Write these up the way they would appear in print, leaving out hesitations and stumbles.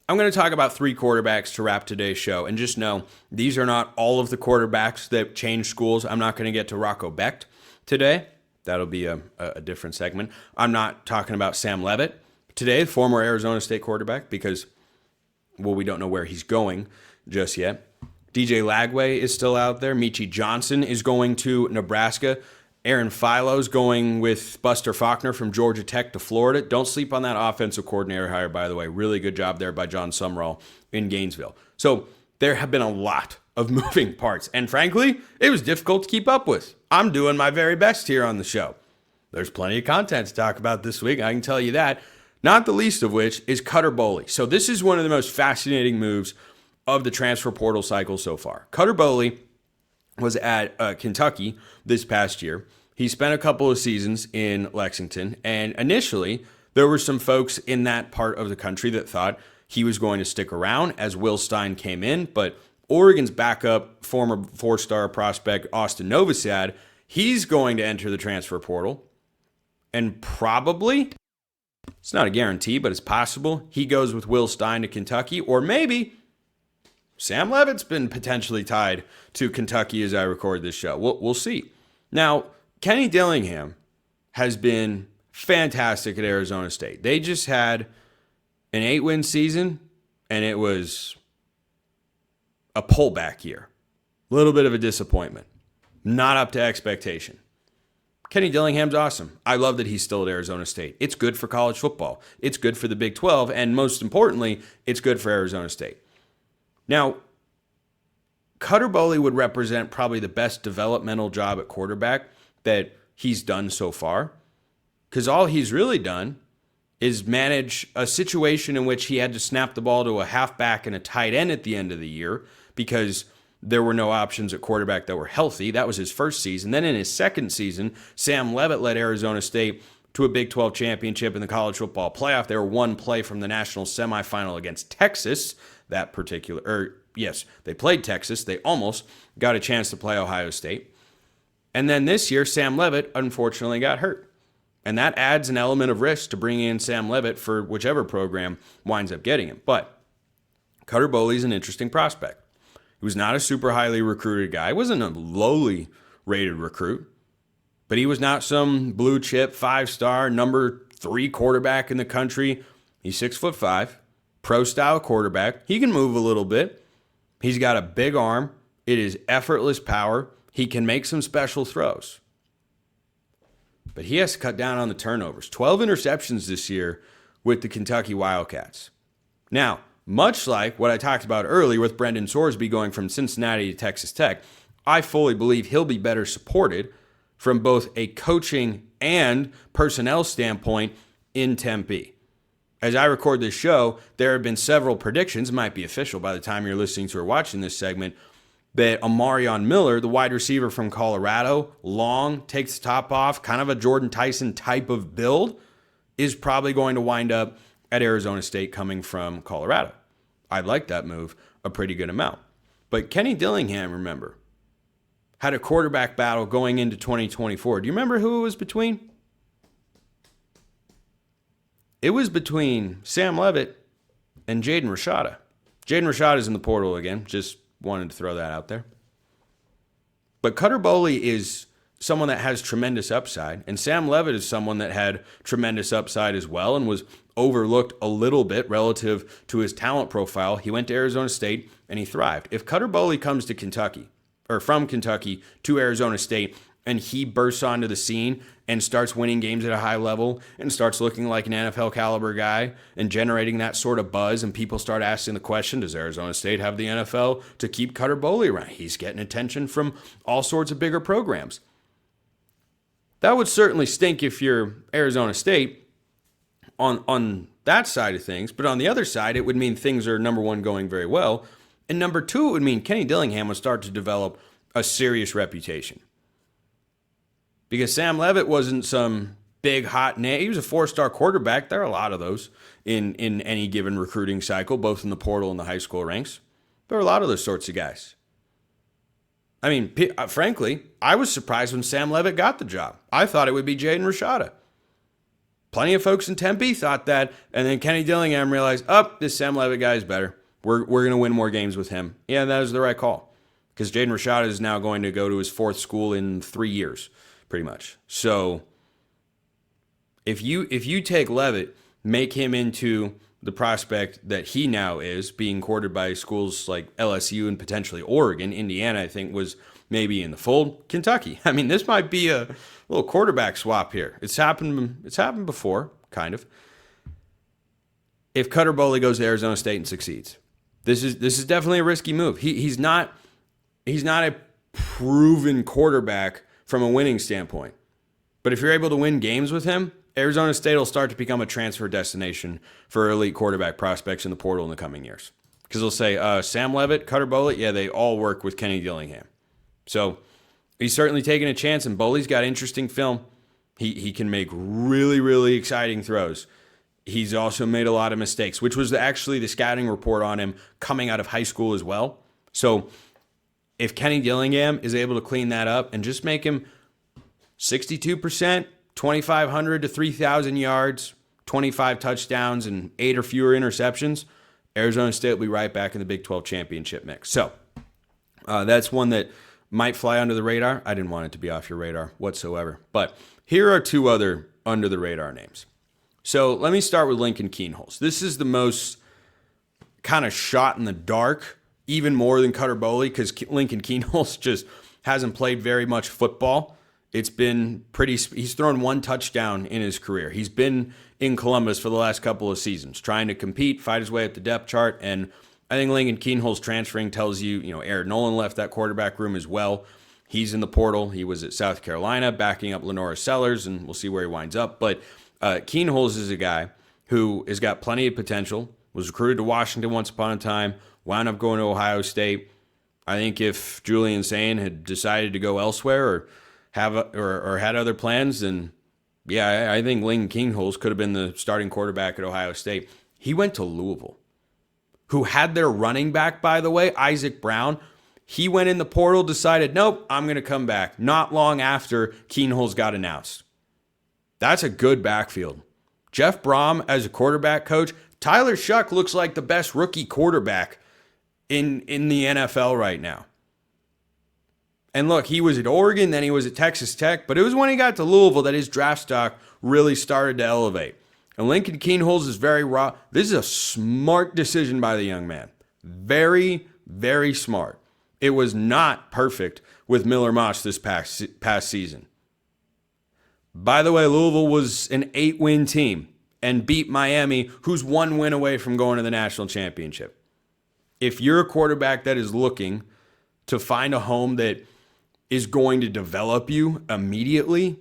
I'm going to talk about 3 quarterbacks to wrap today's show. And just know, these are not all of the quarterbacks that changed schools. I'm not going to get to Rocco Becht today. That'll be a different segment. I'm not talking about Sam Leavitt today, former Arizona State quarterback, because, well, we don't know where he's going just yet. DJ Lagway is still out there. Michi Johnson is going to Nebraska. Aaron Philo's going with Buster Faulkner from Georgia Tech to Florida. Don't sleep on that offensive coordinator hire, by the way. Really good job there by John Sumrall in Gainesville. So there have been a lot of moving parts. And frankly, it was difficult to keep up with. I'm doing my very best here on the show. There's plenty of content to talk about this week, I can tell you that. Not the least of which is Cutter Boley. So this is one of the most fascinating moves of the transfer portal cycle so far. Cutter Boley was at Kentucky this past year. He spent a couple of seasons in Lexington, and initially there were some folks in that part of the country that thought he was going to stick around as Will Stein came in, but Oregon's backup, former 4-star prospect Austin Novosad, he's going to enter the transfer portal, and probably, it's not a guarantee, but it's possible, he goes with Will Stein to Kentucky, or maybe Sam Leavitt's been potentially tied to Kentucky as I record this show. We'll see. Now, Kenny Dillingham has been fantastic at Arizona State. They just had an 8-win season, and it was a pullback year. A little bit of a disappointment. Not up to expectation. Kenny Dillingham's awesome. I love that he's still at Arizona State. It's good for college football. It's good for the Big 12, and most importantly, it's good for Arizona State. Now, Cutter Boley would represent probably the best developmental job at quarterback that he's done so far, because all he's really done is manage a situation in which he had to snap the ball to a halfback and a tight end at the end of the year because there were no options at quarterback that were healthy. That was his first season. Then in his second season, Sam Leavitt led Arizona State to a Big 12 championship in the college football playoff. They were one play from the national semifinal against Texas. They played Texas. They almost got a chance to play Ohio State. And then this year, Sam Leavitt unfortunately got hurt. And that adds an element of risk to bring in Sam Leavitt for whichever program winds up getting him. But Cutter Boley's an interesting prospect. He was not a super highly recruited guy. He wasn't a lowly rated recruit. But he was not some blue chip, 5-star, number 3 quarterback in the country. He's 6'5", pro-style quarterback. He can move a little bit. He's got a big arm. It is effortless power. He can make some special throws. But he has to cut down on the turnovers. 12 interceptions this year with the Kentucky Wildcats. Now, much like what I talked about earlier with Brendan Sorsby going from Cincinnati to Texas Tech, I fully believe he'll be better supported from both a coaching and personnel standpoint in Tempe. As I record this show, there have been several predictions, it might be official by the time you're listening to or watching this segment, that Amarion Miller, the wide receiver from Colorado, long, takes the top off, kind of a Jordan Tyson type of build, is probably going to wind up at Arizona State coming from Colorado. I like that move a pretty good amount. But Kenny Dillingham, remember, had a quarterback battle going into 2024. Do you remember who it was between? It was between Sam Leavitt and Jaden Rashada. Jaden Rashada is in the portal again. Just wanted to throw that out there. But Cutter Boley is someone that has tremendous upside, and Sam Leavitt is someone that had tremendous upside as well and was overlooked a little bit relative to his talent profile. He went to Arizona State, and he thrived. If Cutter Boley comes to Kentucky, or from Kentucky to Arizona State, and he bursts onto the scene and starts winning games at a high level and starts looking like an NFL caliber guy and generating that sort of buzz, and people start asking the question, does Arizona State have the NFL to keep Cutter Boley around? He's getting attention from all sorts of bigger programs. That would certainly stink if you're Arizona State on that side of things, but on the other side, it would mean things are, number one, going very well, and number two, it would mean Kenny Dillingham would start to develop a serious reputation. Because Sam Leavitt wasn't some big, hot name. He was a 4-star quarterback. There are a lot of those in any given recruiting cycle, both in the portal and the high school ranks. There are a lot of those sorts of guys. I mean, frankly, I was surprised when Sam Leavitt got the job. I thought it would be Jaden Rashada. Plenty of folks in Tempe thought that, and then Kenny Dillingham realized, this Sam Leavitt guy is better. We're going to win more games with him. Yeah, that was the right call, because Jaden Rashada is now going to go to his fourth school in 3 years, pretty much. So if you take Leavitt, make him into the prospect that he now is, being courted by schools like LSU and potentially Oregon. Indiana, I think, was maybe in the fold. Kentucky. I mean, this might be a little quarterback swap here. It's happened before, kind of. If Cutter Boley goes to Arizona State and succeeds, this is definitely a risky move. He's not a proven quarterback from a winning standpoint. But if you're able to win games with him, Arizona State will start to become a transfer destination for elite quarterback prospects in the portal in the coming years. Because they'll say, Sam Leavitt, Cutter Boley, yeah, they all work with Kenny Dillingham. So he's certainly taking a chance, and Boley's got interesting film. He can make really, really exciting throws. He's also made a lot of mistakes, which was actually the scouting report on him coming out of high school as well. So if Kenny Dillingham is able to clean that up and just make him 62%, 2,500 to 3,000 yards, 25 touchdowns, and 8 or fewer interceptions, Arizona State will be right back in the Big 12 championship mix. So that's one that might fly under the radar. I didn't want it to be off your radar whatsoever. But here are 2 other under the radar names. So let me start with Lincoln Keenholz. This is the most kind of shot in the dark, even more than Cutter Boley, because Lincoln Keenholz just hasn't played very much football. It's been he's thrown 1 touchdown in his career. He's been in Columbus for the last couple of seasons, trying to compete, fight his way up the depth chart. And I think Lincoln Keenholz transferring tells you, Aaron Nolan left that quarterback room as well. He's in the portal. He was at South Carolina, backing up Lenora Sellers, and we'll see where he winds up. But Keenholz is a guy who has got plenty of potential, was recruited to Washington once upon a time, wound up going to Ohio State. I think if Julian Sain had decided to go elsewhere or had other plans, then yeah, I think Lincoln Keenholz could have been the starting quarterback at Ohio State. He went to Louisville, who had their running back, by the way, Isaac Brown. He went in the portal, decided, nope, I'm going to come back. Not long after Keenholz got announced. That's a good backfield. Jeff Brom as a quarterback coach. Tyler Shuck looks like the best rookie quarterback in the NFL right now. And look, he was at Oregon, then he was at Texas Tech, but it was when he got to Louisville that his draft stock really started to elevate. And Lincoln Keenholz is very raw. This is a smart decision by the young man. Very, very smart. It was not perfect with Miller Moss this past season. By the way, Louisville was an 8-win team and beat Miami, who's 1 win away from going to the national championship. If you're a quarterback that is looking to find a home that is going to develop you immediately,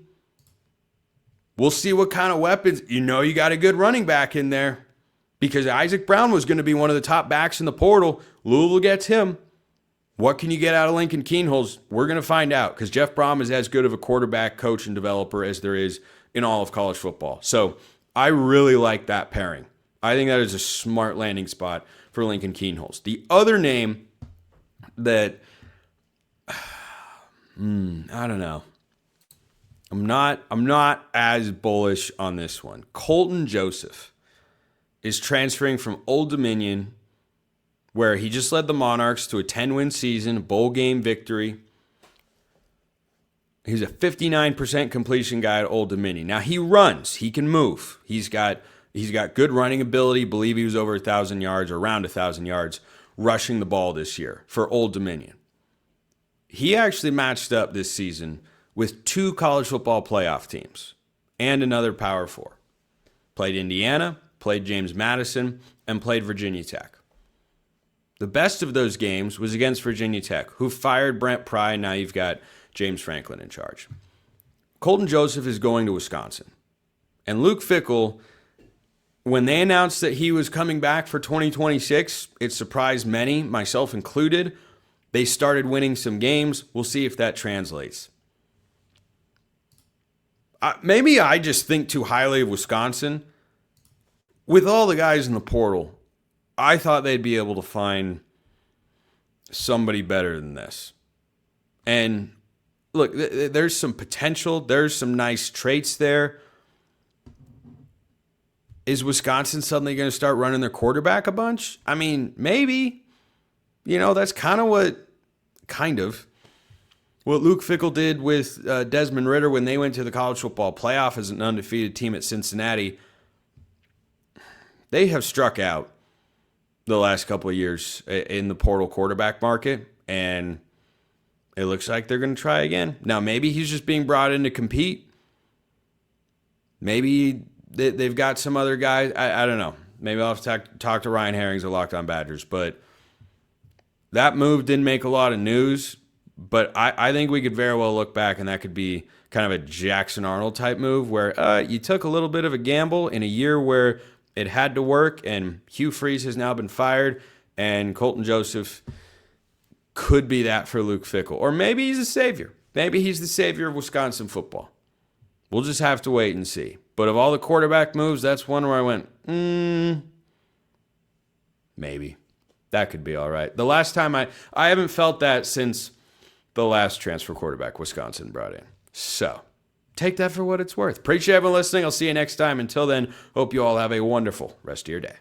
we'll see what kind of weapons. You got a good running back in there, because Isaac Brown was going to be one of the top backs in the portal. Louisville gets him. What can you get out of Lincoln Keenholz? We're going to find out, because Jeff Brom is as good of a quarterback, coach, and developer as there is in all of college football. So I really like that pairing. I think that is a smart landing spot for Lincoln Keenholz. The other name that I don't know. I'm not as bullish on this one. Colton Joseph is transferring from Old Dominion, where he just led the Monarchs to a 10-win season, bowl game victory. He's a 59% completion guy at Old Dominion. Now he runs, he can move. He's got good running ability. I believe he was over 1,000 yards or around 1,000 yards rushing the ball this year for Old Dominion. He actually matched up this season with 2 college football playoff teams and another Power 4. Played Indiana, played James Madison, and played Virginia Tech. The best of those games was against Virginia Tech, who fired Brent Pry. Now you've got James Franklin in charge. Colton Joseph is going to Wisconsin. And Luke Fickell, when they announced that he was coming back for 2026, it surprised many, myself included. They started winning some games. We'll see if that translates. Maybe I just think too highly of Wisconsin. With all the guys in the portal, I thought they'd be able to find somebody better than this. And look, there's some potential. There's some nice traits there. Is Wisconsin suddenly going to start running their quarterback a bunch? I mean, maybe. That's kind of what Luke Fickell did with Desmond Ridder when they went to the college football playoff as an undefeated team at Cincinnati. They have struck out the last couple of years in the portal quarterback market, and it looks like they're going to try again. Now, maybe he's just being brought in to compete. Maybe they've got some other guys. I don't know. Maybe I'll have to talk to Ryan Herrings of Locked On Badgers. But that move didn't make a lot of news. But I think we could very well look back, and that could be kind of a Jackson Arnold type move where you took a little bit of a gamble in a year where it had to work, and Hugh Freeze has now been fired, and Colton Joseph could be that for Luke Fickell. Or maybe he's a savior. Maybe he's the savior of Wisconsin football. We'll just have to wait and see. But of all the quarterback moves, that's one where I went, maybe. That could be all right. The last time I haven't felt that since the last transfer quarterback Wisconsin brought in. So, take that for what it's worth. Appreciate everyone listening. I'll see you next time. Until then, hope you all have a wonderful rest of your day.